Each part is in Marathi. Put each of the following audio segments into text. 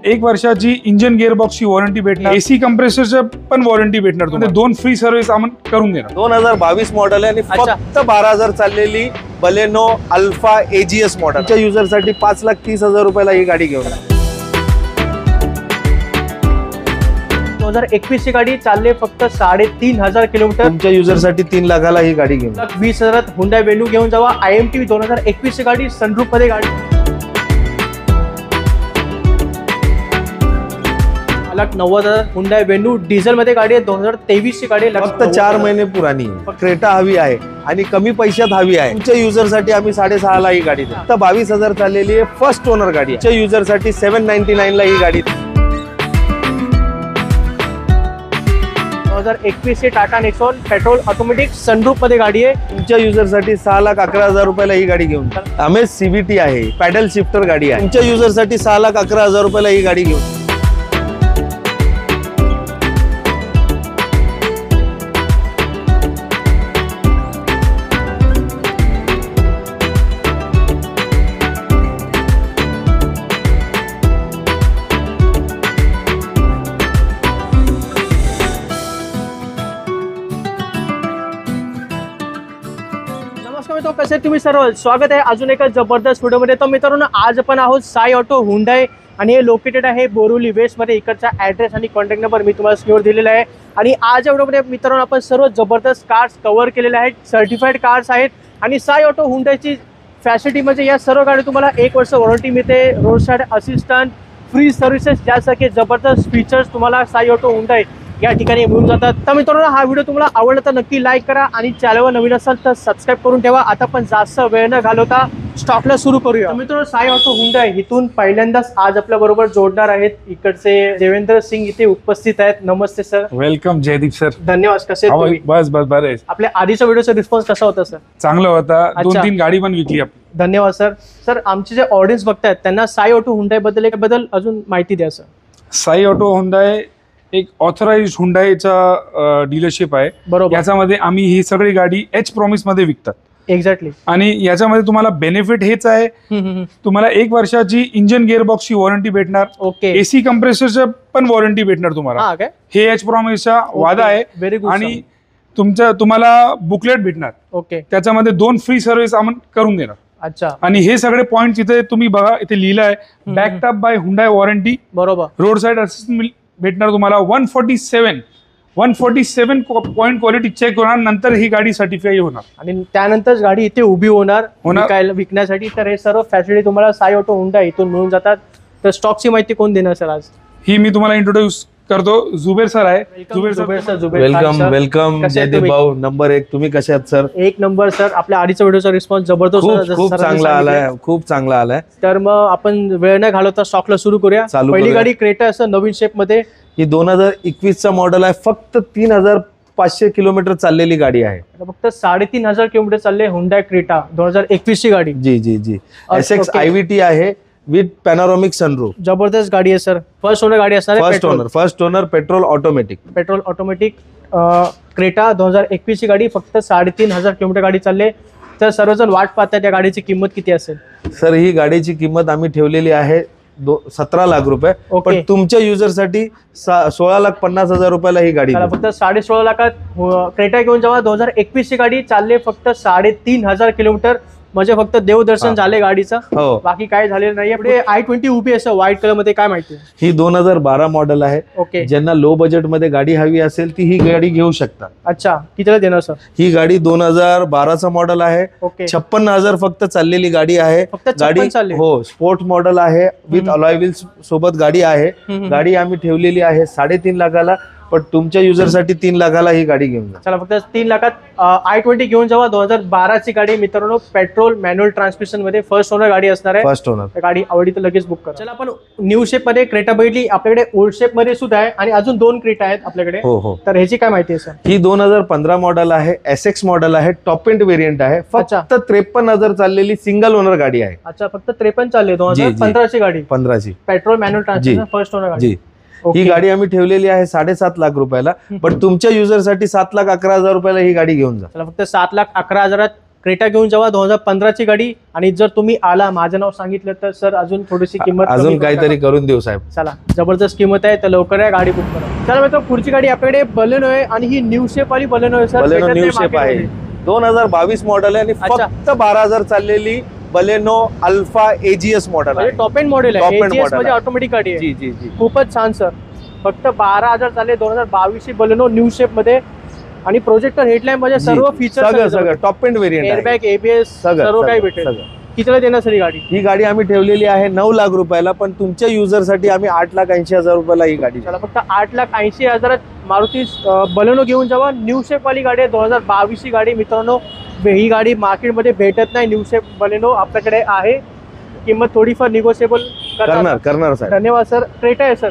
1 वर्षाची इंजिन गिअरबॉक्सची वॉरंटी भेटणार, एसी कंप्रेसरची पण वॉरंटी भेटणार तुम्हाला, 2 फ्री सर्व्हिस आपण करून देणार। 2022 मॉडेल आहे आणि फक्त 12,000 चाललेली बलेनो अल्फा एजीएस मॉडेल। तुमच्या युजर साठी 5,30,000 रुपयाला ही गाडी घेऊन 2021 ची गाडी चालले फक्त 3,500 किलोमीटर। तुमच्या युजर साठी 3 लाखाला ही गाडी घेऊन 20,000 हुंडाई वेन्यू घेऊन जावा। IMT 2021 ची गाडी सनरूफ मध्ये गाडी 90,000 हुंडाई वेन्यू डिझेल मध्ये गाडी आहे। 2023 ची गाडी फक्त 4 महिने पुराणी क्रेटा हवी आहे आणि कमी पैशात हवी आहे। तुमच्या युजर साठी आम्ही 6.5 ला ही गाडी देतो। फक्त 22,000 चाललेली आहे, फर्स्ट ओनर गाडी आहे। तुमच्या युजर साठी 799 ला ही गाडी 2021 ची Tata Nexon petrol automatic sunroof मध्ये गाडी आहे। तुमच्या युजर साठी 6,11,000 रुपयाला ही गाडी घेऊन अमेज CVT आहे, पॅडल शिफ्टर गाडी आहे। तुमच्या युजर साठी 6,11,000 रुपयाला ही गाडी घेऊन कसे तुम्ही सर्व, स्वागत आहे अजून एका जबरदस्त व्हिडिओमध्ये। तर मित्रांनो आज आपण आहोत साई ऑटो हुंडाई आणि हे लोकेटेड आहे बोरिवली वेस्ट मध्ये। इकडचा ॲड्रेस आणि कॉन्टॅक्ट नंबर मी तुम्हाला स्क्रीनवर दिलेला आहे। आणि आज व्हिडिओमध्ये मित्रांनो आपण सर्व जबरदस्त कार्स कव्हर केलेले आहेत, सर्टिफाईड कार्स आहेत। आणि साई ऑटो हुंडाईची फॅसिलिटी म्हणजे या सर्व गाडी तुम्हाला 1 वर्ष वॉरंटी मिळते, road side assistant, free services, ज्यासारखे जबरदस्त फीचर्स तुम्हाला साई ऑटो हुंडाई या ठिकाणी मिळून जातात। तर मित्रांनो हा व्हिडिओ तुम्हाला आवडला तर नक्की लाईक करा आणि चॅनलवर नवीन असाल तर सबस्क्राईब करून ठेवा। आता पण जास्त वेळ न घालवता स्टॉकला सुरू करूया। तर मित्रांनो साई ऑटो हुंडाई इथून पहिल्यांदाच आज आपल्या बरोबर जोडणार आहेत इकडचे देवेंद्र सिंग इथे उपस्थित आहेत। नमस्ते सर। Welcome Jaydeep sir. धन्यवाद। कसे आहेत तुम्ही? बस बरे। आपल्या आधीच्या व्हिडिओचा रिस्पॉन्स कसा होता सर? चांगला होता, 2-3 गाडी पण विकली आपली। धन्यवाद सर। सर आमचे जे ऑडियन्स बघतायत त्यांना साई ऑटो हुंडाई बद्दल अजून माहिती द्या सर। साई ऑटो हुंडाई एक ऑथराइज्ड हुंडाईचा डीलरशिप आहे। बरोबर। याच्यामध्ये आम्ही ही सगळी गाडी H प्रॉमिस मध्ये विकतात। एक्झॅक्टली। आणि याच्यामध्ये तुम्हाला बेनिफिट हेच आहे, तुम्हाला 1 वर्षाची इंजिन गिअरबॉक्सची वॉरंटी भेटणार, ओके, एसी कंप्रेसरची पण वॉरंटी भेटणार तुम्हाला। हे H प्रॉमिसचा वादा आहे। Very good. आणि तुम्हाला बुकलेट भेटणार, ओके, त्याच्यामध्ये 2 फ्री सर्व्हिस आपण करून देणार। अच्छा। आणि हे सगळे पॉइंट इथे तुम्ही बघा, इथे लिहिलं आहे backed up by Hyundai warranty. बरोबर। रोड साईड असिस्टंट भेटणार तुम्हाला, 147 पॉइंट क्वालिटी चेक होणार, नंतर ही गाडी सर्टिफाई होणार आणि त्यानंतर गाडी इथे उभी होणार विकण्यासाठी। तर हे सर्व फॅसिलिटी तुम्हाला साई ऑटो हुंडाई इथून मिळून जातात। तर स्टॉकची माहिती कोण देणार सर आज? ही मी तुम्हाला इंट्रोड्यूस करतो, जुबेर सर आहे। जुबेर सर। वेलकम जयदीप भाऊ। नंबर 1, तुम्ही कसे आहात सर? 1 number sir. आपल्या आधीचा व्हिडिओचा रिस्पॉन्स जबरदस्त, खूप चांगला आलाय। तर मग आपण वेळ न घालवता स्टॉकला सुरू करूया। पहिली गाडी क्रेटा असं नवीन शेप मध्ये, ही 2021 चा मॉडेल आहे, फक्त 3,500 किलोमीटर चाललेली गाडी आहे। फक्त 3,500 किलोमीटर चालले हुंडाई क्रेटा 2021 ची गाडी। जी SX IVT आहे विथ पॅनोरामिक सनरूफ। जबरदस्त गाडी आहे सर। फर्स्ट ओनर गाडी असणार आहे, first owner petrol automatic Creta 2021 ची गाडी। फक्त 3,500 किलोमीटर गाडी चालले। तर सर्वजण वाट पाहतात, त्या गाडीची किंमत किती असेल सर? ही गाडीची किंमत आम्ही ठेवलेली आहे 17 लाख रुपये, पण तुमच्या युजर साठी 16,50,000 रुपयाला ही गाडी। फक्त 16.5 लाखात क्रेटा घेऊन जावा। 2021 ची गाडी चालले फक्त 3,500 किलोमीटर, म्हणजे फक्त देवदर्शन झाले गाडीचं, बाकी काय झालेलं नाही। पुढे i20 उभी असं व्हाईट कलर मध्ये, काय माहिती? ही 2012 मॉडेल आहे। ओके। ज्यांना लो बजेट मध्ये गाडी हवी असेल ती ही गाडी घेऊ शकता। अच्छा, कितीला देणार सर? ही गाडी 2012चा मॉडेल आहे। 56,000 फक्त चाललेली गाडी आहे। गाडी हो स्पोर्ट मॉडेल आहे, विथ अलॉय व्हील्स सोबत गाडी आहे। गाडी आम्ही ठेवलेली आहे 3.5 लाखाला, पण तुमच्या युजर साठी 3 लाखाला ही गाडी घेऊन जा। चला, फक्त 3 लाखात i20 घेऊन जावा। 2012 ची गाडी मित्रांनो, पेट्रोल मॅन्युअल ट्रान्समिशन मध्ये, फर्स्ट ओनर गाडी असणार आहे। फर्स्ट ओनर गाडी आवडली तर लगेच बुक करा। चला, आपण न्यू शेप मध्ये क्रेटा बघितली, आपल्याकडे ओल्ड शेप मध्ये सुद्धा आहे आणि अजून 2 क्रेटा आहेत आपल्याकडे। हो। तर ह्याची काय माहिती आहे सर? ही 2015 मॉडेल आहे, SX मॉडेल आहे, टॉप एंड व्हेरियंट आहे। फक्त 53,000 चाललेली सिंगल ओनर गाडी आहे। अच्छा, फक्त 53 चालली। 2015 ची गाडी, 15 ची petrol manual transmission, first owner गाडी। ही गाडी आम्ही ठेवलेली आहे 7.5 लाख रुपयाला, पण तुमच्या युजर साठी 7,11,000 रुपयाला ही गाडी घेऊन जा। फक्त 7,11,000 क्रेटा घेऊन जावा 2015ची गाडी. आणि जर तुम्ही आला माझं नाव सांगितलं तर सर अजून थोडीशी किंमत अजून काहीतरी करून देऊ साहेब. चला जबरदस्त किंमत आहे तर लवकर या गाडी बुक करा. चला मित्र पुढची गाडी आपल्याकडे बलेनो आहे आणि ही न्यू शेप वाली बलेनो आहे सर. बलेनो न्यू शेप आहे 2022 मॉडेल आहे आणि फक्त 12,000 चाललेली बलेनो अल्फा एजीएस मॉडेल आहे. टॉप एंड मॉडेल आहे. एजीएस म्हणजे ऑटोमॅटिक गाडी आहे. जी जी जी खूपच छान सर. फक्त 12,000 चालले 2022 बलेनो न्यू शेप मध्ये आणि प्रोजेक्टर हेडलॅम्प म्हणजे सर्व फीचर सगळं top end variant airbag ABS सर्व काही भेटेल. कितीला देणार सर ही गाडी? ही गाडी आम्ही ठेवलेली आहे 9 लाख रुपयाला, पण तुमच्या युजरसाठी आम्ही 8,80,000 रुपयाला ही गाडी. चला फक्त 8,80,000 मारुती बलेनो घेऊन जावा. न्यू शेप वाली गाडी आहे 2022 ची गाडी मित्रांनो. ही गाडी मार्केटमध्ये भेटत नाही. न्यू शेप बलेनो आपल्याकडे आहे. किंमत थोडीफार निगोशिएबल करणार साहेब. धन्यवाद सर. क्रेटा आहे सर.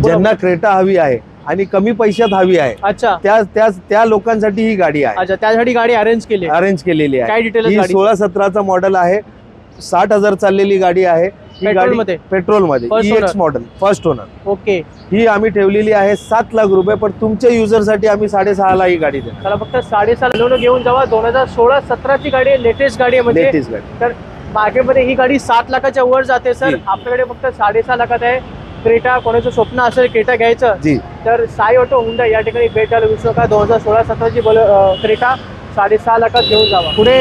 ज्यांना क्रेटा हवी आहे आणि कमी पैशात हवी आहे अच्छा त्या लोकांसाठी ही गाडी आहे. अच्छा त्यासाठी गाडी अरेंज केलेली आहे. काय डिटेल? ही 16-17चा मॉडेल आहे. 60,000 चाललेली गाडी आहे. पेट्रोल मध्ये EX model first owner. Okay. ही आम्ही ठेवलेली आहे 7 लाख रुपये, पण तुमच्या युजरसाठी आम्ही 6.5 ला ही गाडी देणार. त्याला फक्त 6.5 लोन घेऊन जावा. 2016-17ची गाडी आहे. लेटेस्ट गाडी आहे म्हणजे लेटेस्ट गाडी. तर मार्केटमध्ये ही गाडी 7 लाखाच्या वर जाते सर. आपल्याकडे फक्त 6.5 लाखात आहे. क्रेटा कोणाचं स्वप्न असेल क्रेटा घ्यायचं तर साई ऑटो हुंडा या ठिकाणी भेटायला विसरू नका. 2016-17ची क्रेटा 6.5 लाखात घेऊन जावा. पुढे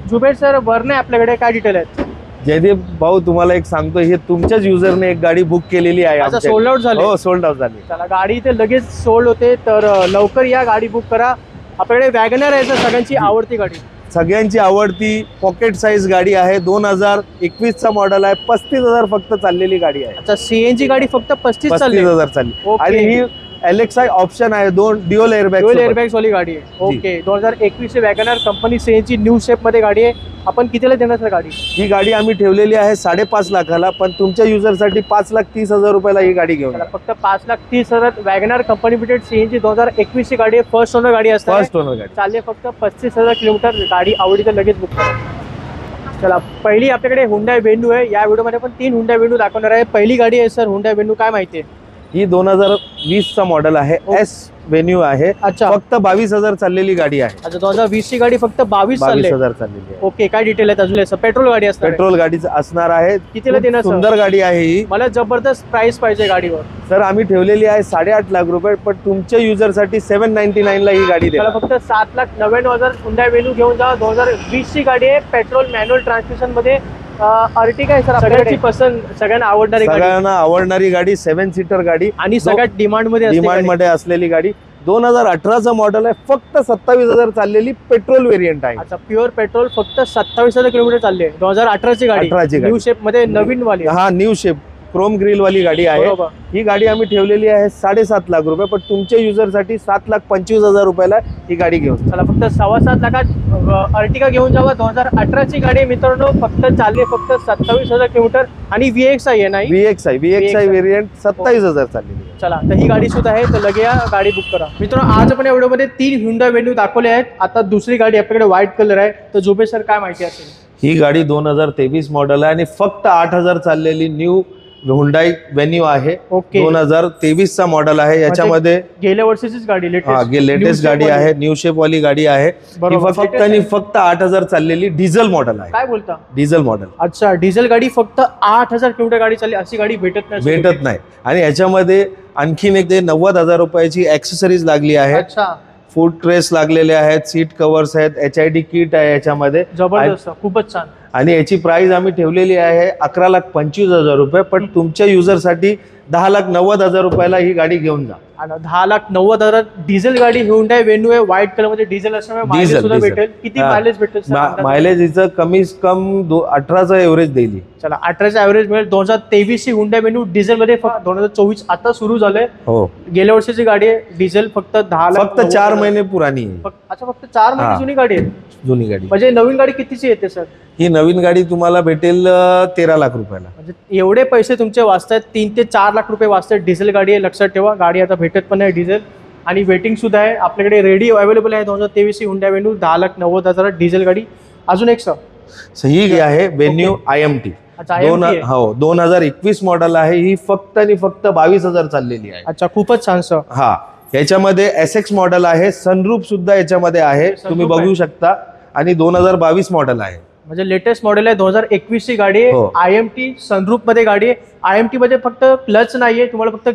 जुबेर सर वरने आपल्याकडे काय डिटेल आहेत? जयदीप भाऊ तुम्हाला एक सांगतो, हे तुमच्याच युजरने एक गाडी बुक केलेली आहे. सोल्ड आउट झाली. हो सोल्ड आउट झाली. चला गाडी इथे लगेच सोल्ड होते तर लवकर या गाडी बुक करा. आपल्याकडे वॅगनर आहे सर. सगळ्यांची आवडती गाडी. सगळ्यांची आवडती पॉकेट साईज गाडी आहे. 2021चा मॉडेल आहे. 35,000 फक्त चाललेली गाडी आहे. अच्छा सीएनजी गाडी फक्त 35,000 चालली. आणि ही एलेक्साय ऑप्शन आहे. 2 ड्युअल एअरबॅग्स वाली गाडी आहे. Okay. 2021 WagonR company CNG new shape मध्ये गाडी आहे. आपण कितीला देणार सर गाडी? ही गाडी आम्ही ठेवलेली आहे 5.5 लाखाला, पण तुमच्या युजरसाठी 5,30,000 रुपयाला ही गाडी घेऊन. फक्त 5,30,000 वॅगनर कंपनी लिमिटेड सीएनजी 2021 ची गाडी आहे. फर्स्ट ओनर गाडी असते. फर्स्ट ओनर गाडी चालले फक्त 35,000 किलोमीटर. गाडी आवडी तर लगेच बुक करा. चला पहिली आपल्याकडे हुंडाई वेन्यू आहे. या व्हिडिओमध्ये पण 3 हुंडाई वेन्यू दाखवणार आहे. पहिली गाडी आहे सर हुंडाई वेन्यू. काय माहिती आहे? ही 2020चा मॉडेल आहे. एस वेन्यू आहे. अच्छा फक्त 22,000 चाललेली गाडी आहे. अच्छा 2020 ची गाडी फक्त 22,000 चाललेली आहे. ओके. काय डिटेल आहेत अजून? पेट्रोल गाडी असणार. पेट्रोल गाडी असणार आहे. कितीला देणार? सुंदर गाडी आहे ही. मला जबरदस्त प्राइस पाहिजे गाडीवर. सर आम्ही ठेवलेली आहे 8.5 लाख रुपये, पण तुमच्या युजरसाठी 799 ला ही गाडी द्या. फक्त 7,99,000 हुंडाई वेन्यू घेऊन जा. 2020 ची गाडी आहे. पेट्रोल मॅन्युअल ट्रान्समिशन मध्ये. अर्टिगा आहे सर. सगळ्यांची पसंत, सगळ्यांना आवडणारी गाडी 7 सीटर गाडी आणि सगळ्यात डिमांड मध्ये असलेली गाडी. 2018चा मॉडेल आहे. फक्त 27,000 चाललेली पेट्रोल व्हेरियंट आहे. अच्छा प्युअर पेट्रोल. फक्त 27,000 किलोमीटर चालले. 2018ची गाडी. न्यू शेप मध्ये नवीन वाली. हा न्यू शेप क्रोम ग्रिल वाली गाडी आहे. ही गाडी आम्ही ठेवलेली आहे 7.5 लाख रुपये, पण तुमच्या युजरसाठी 7,25,000 रुपयाला ही गाडी घेऊन. चला फक्त 7.25 लाखात अर्टिगा घेऊन जावा. 2018ची गाडी मित्रांनो. फक्त चालले फक्त 27,000 किलोमीटर आणि VXI आहे. नाही VXI व्हेरियंट 27,000 चाललेली. चला तर ही गाडी सुद्धा आहे तर लगे या गाडी बुक करा. मित्रांनो आज आपण या व्हिडिओमध्ये 3 हुंडा वेन्यू दाखवले आहेत. आता दुसरी गाडी आपल्याकडे व्हाईट कलर आहे. तर झोपे सर काय माहिती असेल? ही गाडी 2023 मॉडेल आहे आणि फक्त 8,000 चाललेली न्यू हुंडाई वेन्यू आहे. 2023चा मॉडेल आहे. याच्यामध्ये गेल्या वर्षीचीच गाडी लेटेस्ट गाडी आहे. न्यू शेप वाली गाडी आहे. फक्त 8,000 चाललेली डिझेल मॉडेल आहे. काय बोलता? Diesel model. अच्छा डिझेल गाडी. फक्त 8,000 किलोमीटर गाडी चालली. अशी गाडी भेटत नाही. आणि याच्यामध्ये आणखीन एक 90,000 रुपयाची ऍक्सेसरीज लागली आहे. अच्छा फूड ट्रेस लागलेले आहेत. सीट कव्हर्स आहेत. HID किट आहे याच्यामध्ये. जबरदस्त. खूपच छान. आणि याची प्राइस आम्ही ठेवलेली आहे 11,25,000 रुपये, पण तुमच्या युजरसाठी 10,90,000 रुपयाला ही गाडी घेऊन जा. 10,90,000 डिझेल गाडी हुंडाई वेन्यू आहे. व्हाईट कलर मध्ये डिझेल असल्यामुळे मायलेज सुद्धा भेटेल. किती मायलेज भेटेल? मायलेज हिचं कमीत कम 18चा एव्हरेज देईल. चला 18चा एव्हरेज मिळेल. 2023 ची हुंडाई वेन्यू डिझेल मध्ये. फक्त 2024 आता सुरू झालंय. हो गेल्या वर्षीची गाडी आहे. डिझेल. फक्त 10 फक्त 4 महिने पुराणी आहे. अच्छा फक्त 4 महिने जुनी गाडी आहे. जुनी गाडी म्हणजे नवीन गाडी कितीची येते सर? ही नवीन गाडी तुम्हाला भेटेल 13 लाख रुपयाला. म्हणजे एवढे पैसे तुमचे वाचतात. 3 ते 4 लाख रुपये वाचतात. डिझेल गाडी आहे. लक्षात ठेवा. गाडी आता भेटत पण नाही डिझेल. आणि वेटिंग सुद्धा आहे. आपल्याकडे रेडी अवेलेबल आहे. 2023 हुंडा वेन्यू 10,90,000 डिझेल गाडी. अजून एक सर ही आहे वेन्यू IMT. 2021 मॉडेल आहे. ही फक्त आणि फक्त 22,000 चाललेली आहे. अच्छा खूपच छान सर. हा याच्यामध्ये SX मॉडेल आहे. सनरूफ सुद्धा याच्यामध्ये आहे. तुम्ही बघू शकता. आणि 2022 मॉडेल आहे. म्हणजे लेटेस्ट मॉडेल आहे, 2021 ची गाडी आहे. हो. IMT सनरूफ मध्ये गाडी आहे. IMT मध्ये फक्त क्लच नाहीये, तुम्हाला फक्त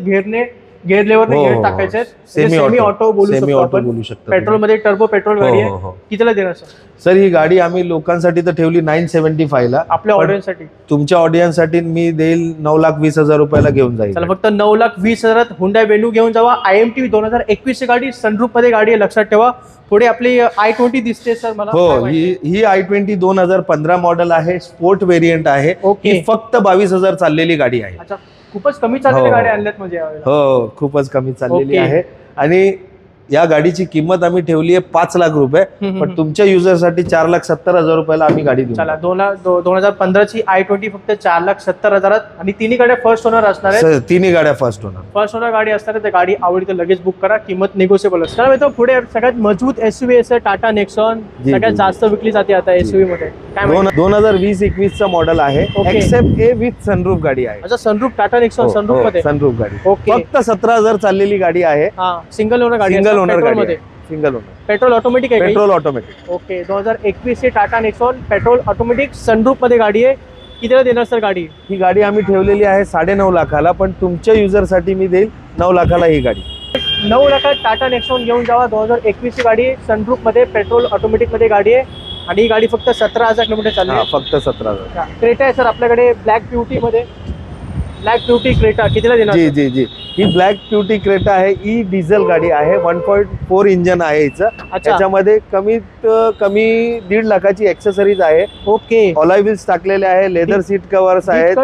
गेअर लेवरने हो, गेअर हो. टाकायचे. सेमी ऑटो बोलू सेमी शकतो ऑटो आपण. बोलू शकतो. पेट्रोल मध्ये टर्बो पेट्रोल गाडी हो, हो, आहे. हो. कितीला देणार सर? सर ही गाडी आम्ही लोकांसाठी तर ठेवली 975 ला. आपल्या पण ऑडियन्स साठी तुमच्या ऑडियन्स साठी मी देईल 9,20,000 रुपयाला घेऊन जाईल. चला फक्त 9,20,000 हुंडाई वेन्यू घेऊन जावा. IMT 2021 ची गाडी, सनरूफ मध्ये गाडी आहे, लक्षात ठेवा. पुढे आपली i20 दिसते सर मला. हो, काय माहिती? ही i20 2015 मॉडेल आहे, स्पोर्ट व्हेरियंट आहे. ओके. ही फक्त 22,000 चाललेली गाडी आहे. अच्छा, खूपच कमी चाललेल्या हो. गाड्या आणल्यात म्हणजे यावेळेला. हो, खूपच कमी चाललेली ओके. आहे. आणि या गाडीची किंमत आम्ही ठेवली आहे 5 लाख रुपये, पण तुमच्या युजरसाठी 4,70,000 रुपयाला आम्ही गाडी देऊ. चला 2015 ची i20 फक्त 4,70,000 आणि तिन्ही गाड्या फर्स्ट ओनर असणार आहेत. तिन्ही गाड्या फर्स्ट ओनर. फर्स्ट ओनर गाडी असणार आहे, तर गाडी आवडली तर लगेच बुक करा. किंमत निगोशिएबल असते. तर पुढे सगळ्यात मजबूत SUV आहे टाटा नेक्सॉन. जी, सगळ्यात जी. जास्त विकली जाते आता SUV मध्ये. काय माहिती? 2020-21 चा मॉडेल आहे. Okay. Except a with sunroof गाडी आहे. अच्छा, सनरूफ टाटा नेक्सॉन सनरूफ मध्ये. सनरूफ गाडी. ओके. फक्त 17,000 चाललेली गाडी आहे. हा, सिंगल ओनर गाडी. सिंगल ओनर गाडी मध्ये आहे. Single owner. पेट्रोल ऑटोमॅटिक आहे का? Petrol automatic. ओके. 2021 ची Tata Nexon petrol automatic sunroof मध्ये गाडी आहे. कितीला देणार सर गाडी? ही गाडी आम्ही ठेवलेली आहे 9.5 लाखाला, पण तुमच्या युजरसाठी मी देईल 9 लाखाला ही गाडी. 9 लाखात टाटा नेक्सॉन घेऊन जावा. 2021 ची गाडी, सनरूफ मध्ये, पेट्रोल ऑटोमॅटिक मध्ये गाडी आहे. आणि ही गाडी फक्त 17,000 किलोमीटर चालली आहे. फक्त 17,000. क्रेटा आहे सर आपल्याकडे ब्लॅक ब्युटी मध्ये. ब्लॅक ब्युटी क्रेटा कितीला देणार? जी जी जी, ही ब्लॅक ब्युटी क्रेटा आहे. ई डिझेल गाडी आहे. 1.4 इंजन आहे हिचं. त्याच्यामध्ये कमीत कमी 1.5 लाखाची एक्सेसरीज आहे. ओके. ऑलॉय व्हील्स टाकलेले आहे, लेदर सीट कव्हर्स आहेत.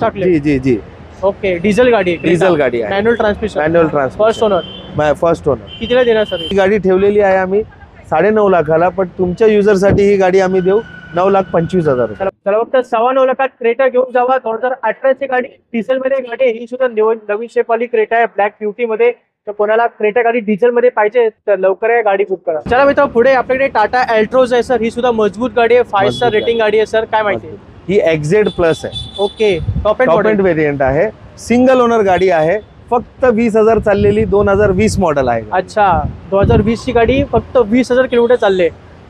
टाकले. जी जी जी. ओके. डिझेल गाडी आहे. डिझेल गाडी आहे. Manual transmission. Manual transmission. First owner. First owner. कितीला देणार सर? ही गाडी ठेवलेली आहे आम्ही 9.5 लाखाला, पण तुमच्या युजरसाठी ही गाडी आम्ही देऊ 9,25,000 रुपये. चला फक्त 9.25 लाखात क्रेटा घेऊन जावा. 2018 ची गाडी, डिझेल मध्ये गाडी आहे. ही सुद्धा नवीन शेप वाली क्रेटा आहे ब्लॅक ब्युटी मध्ये. तर कोणाला क्रेटा गाडी डिझेल मध्ये पाहिजे तर लवकर आहे गाडी बुक करा. चला मित्र, पुढे आपल्याकडे टाटा अल्ट्रोज आहे सर. ही सुद्धा मजबूत गाडी आहे. 5 स्टार रेटिंग गाडी आहे सर. काय माहिती? ही XZ प्लस आहे. ओके. टॉप एंड व्हेरियंट आहे. सिंगल ओनर गाडी आहे. फक्त 20,000 चाललेली 2020 मॉडेल आहे. अच्छा, 2020 ची गाडी, फक्त 20,000 किलोमीटर चालले.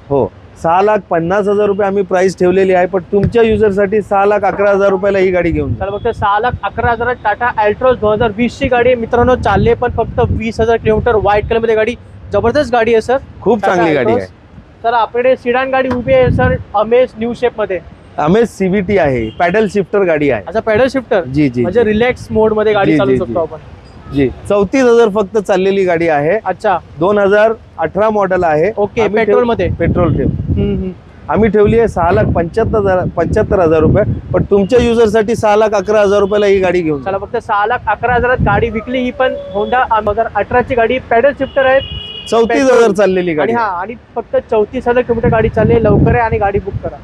हो, 6,50,000 रुपये आम्ही प्राइस ठेवलेली आहे, पण तुमच्या युजरसाठी 6,11,000 रुपयाला ही गाडी घेऊन जा. चला फक्त 6,11,000 टाटा अल्ट्रोज 2020 ची गाडी मित्रांनो. चालले पण फक्त 20,000 किलोमीटर. व्हाईट कलर मध्ये गाडी, जबरदस्त गाडी आहे सर. खूप चांगली गाडी आहे. तर आपल्याकडे सिडान गाडी उभी आहे सर, अमेज न्यू शेप मध्ये. अमेज CVT आहे. पॅडल शिफ्टर गाडी आहे. अच्छा, पॅडल शिफ्टर. जी जी, म्हणजे रिलॅक्स मोड मध्ये गाडी चालू शकतो आपण. जी. 34,000 फक्त चाललेली गाडी आहे. अच्छा. 2018 मॉडेल आहे. ओके. पेट्रोल मध्ये. पेट्रोल ठेव आम्ही ठेवली आहे 6,75,000 रुपये, पण तुमच्या युजरसाठी 6,11,000 रुपयाला ही गाडी घेऊन. चला फक्त 6,11,000 गाडी विकली. ही पण होंडा 2018 ची गाडी, पॅडल शिफ्टर आहे. 34,000 चाललेली गाडी. आणि फक्त 34,000 किलोमीटर गाडी चालली. लवकर आहे आणि गाडी बुक करा.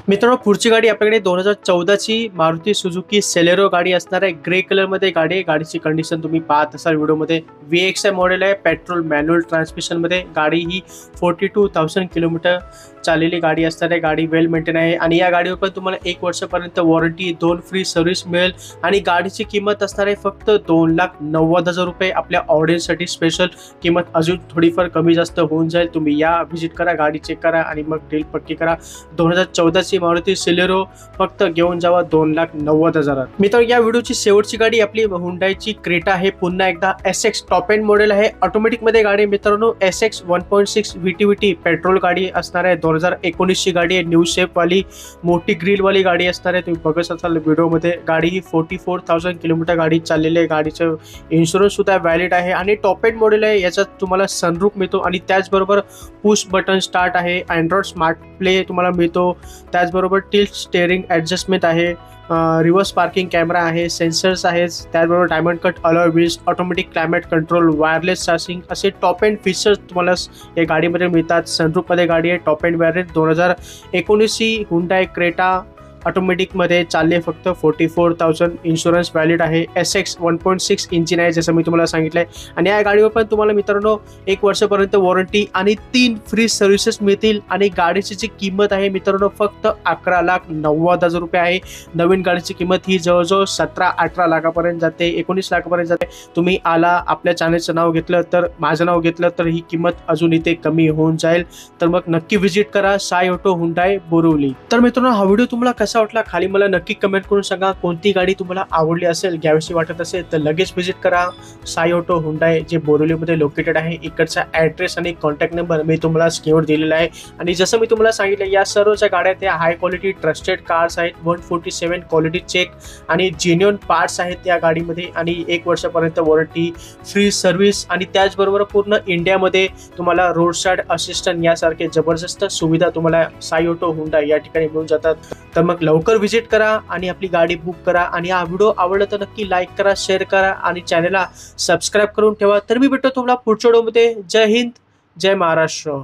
मित्रांनो, पुढची गाडी आपल्याकडे 2014 ची मारुती सुझुकी सेलेरो गाडी असणार आहे. ग्रे कलर मध्ये गाडी आहे. गाडीची कंडिशन तुम्ही पाहत असाल व्हिडिओमध्ये. VXI मॉडेल आहे. पेट्रोल मॅन्युअल ट्रान्समिशन मध्ये गाडी. ही 42,000 किलोमीटर चाललेली गाडी असणार आहे. गाडी वेल मेंटेन आहे आणि या गाडीवर पण तुम्हाला 1 वर्षापर्यंत वॉरंटी, 2 फ्री सर्व्हिस मिळेल. आणि गाडीची किंमत असणार आहे फक्त 2,90,000 रुपये. आपल्या ऑडियन्ससाठी स्पेशल किंमत अजून थोडीफार कमी जास्त होऊन जाईल. तुम्ही या, व्हिजिट करा, गाडी चेक करा आणि मग डील पक्की करा. 2014 ची मारुती सेलेरो फक्त घेऊन जावा 2,90,000. मित्र, या व्हिडिओची शेवटची गाडी आपली हुंडाईची क्रेटा आहे. पुन्हा एकदा SX टॉप एंड मॉडेल आहे. ऑटोमॅटिक मध्ये गाडी मित्रांनो. SX 1.6 VTVT पेट्रोल गाडी असणार आहे. 2019 ची गाडी आहे. न्यू शेप वाली मोठी ग्रिल वाली गाडी असणार आहे. तुम्ही बघत असाल व्हिडिओमध्ये. गाडी ही 44,000 किलोमीटर गाडी चाललेली आहे. गाडीचं इन्शुरन्स सुद्धा व्हॅलिड आहे आणि टॉप एंड मॉडेल आहे. याच्यात तुम्हाला सनरूफ मिळतो आणि त्याचबरोबर पुश बटन स्टार्ट आहे. अँड्रॉइड स्मार्ट प्ले तुम्हाला मिळतो. त्याचबरोबर टिल्ट स्टेअरिंग ॲडजस्टमेंट आहे. रिव्हर्स पार्किंग कॅमेरा आहे. सेन्सर्स आहेत. त्याचबरोबर diamond cut alloy wheels, automatic climate control, wireless charging असे टॉप एंड फीचर्स तुम्हाला या गाडीमध्ये मिळतात. सनरूफमध्ये गाडी आहे. टॉप एंड व्हॅरियंट 2019 ची हुंडाई क्रेटा ऑटोमॅटिकमध्ये चालले फक्त 44,000. इन्शुरन्स व्हॅलिड आहे. SX 1.6 इंजिन आहे जसं मी तुम्हाला सांगितलं आहे. आणि या गाडीवर पण तुम्हाला मित्रांनो 1 वर्षापर्यंत वॉरंटी आणि 3 फ्री सर्व्हिसेस मिळतील. आणि गाडीची जी किंमत आहे मित्रांनो फक्त 11,90,000 रुपये आहे. नवीन गाडीची किंमत ही जवळजवळ 17-18 लाखापर्यंत जाते, 19 लाखापर्यंत जाते. तुम्ही आला आपल्या चॅनलचं नाव घेतलं तर, माझं नाव घेतलं तर ही किंमत अजून इथे कमी होऊन जाईल. तर मग नक्की व्हिजिट करा साई ऑटो हुंडाई बोरिवली. तर मित्रांनो हा व्हिडिओ तुम्हाला कसा वाटला खाली मला नक्की कमेंट करून सांगा. कोणती गाडी तुम्हाला आवडली असेल, घ्यावीशी वाटत असेल तर लगेच व्हिजिट करा साई ऑटो हुंडाई जे बोरिवलीमध्ये लोकेटेड आहे. इकडचा ॲड्रेस आणि कॉन्टॅक्ट नंबर मी तुम्हाला स्क्रीनवर दिलेला आहे. आणि जसं मी तुम्हाला सांगितलं या सर्वच्या गाड्या त्या हाय क्वालिटी ट्रस्टेड कार्स आहेत. 147 क्वालिटी चेक आणि जेन्युइन पार्ट्स आहेत या गाडीमध्ये. आणि 1 वर्षापर्यंत वॉरंटी, फ्री सर्व्हिस आणि त्याचबरोबर पूर्ण इंडियामध्ये तुम्हाला रोड साईड असिस्टंट यासारखे जबरदस्त सुविधा तुम्हाला साई ऑटो हुंडाई या ठिकाणी मिळून जातात. तर मग लवकर व्हिजिट करा आणि आपली गाडी बुक करा. आणि हा व्हिडिओ आवडला तर नक्की लाईक करा, शेअर करा आणि चॅनलला सबस्क्राईब करून ठेवा. तर मी भेटतो तुम्हाला पुढच्या व्हिडिओमध्ये. जय हिंद, जय महाराष्ट्र.